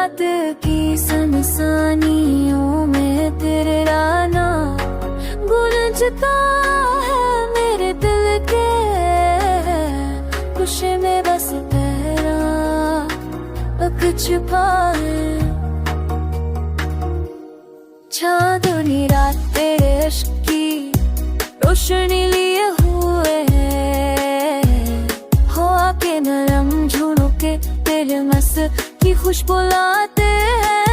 रात की सनसानियों में तेरे राना गूंजता है मेरे दिल के कुछ में बस तेरा पक छुपा है। चांदनी रात तेरे इश्क की रोशनी लिए हुए हो आके नरम झुनके तेरे मस की खुशबू लाते हैं।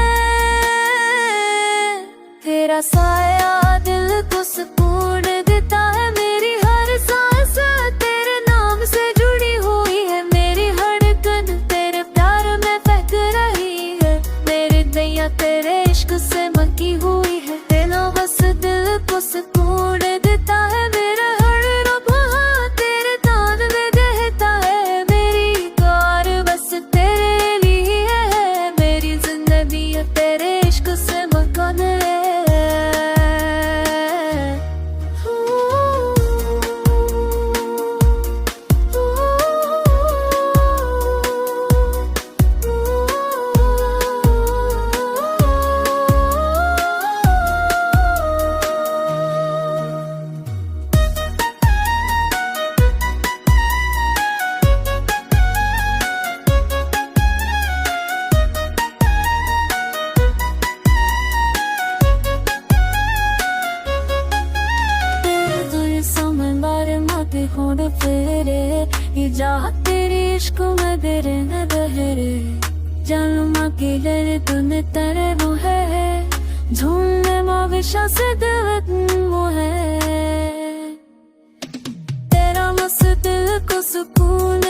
तेरा साया दिल को सुकून देता है, मेरी हर सांस तेरे नाम से जुड़ी हुई है, मेरी धड़कन तेरे प्यार में बहक रही है, मेरी दैया तेरे इश्क से मकी हुई है। तेरा बस दिल को सुकून देता है, मेरा हर लम्हा तेरे तान में रहता है, मेरी कार बस तेरे लिए है, मेरी जिंदगी तेरे इश्क से मकान है। होड़ फेरे ये चाह तेरी इश्क में तेरे न बहरे जन्म की लड़ तूने तेरे वो है झूमने माविशा से दिल वो है। तेरा मस्त दिल को सुकून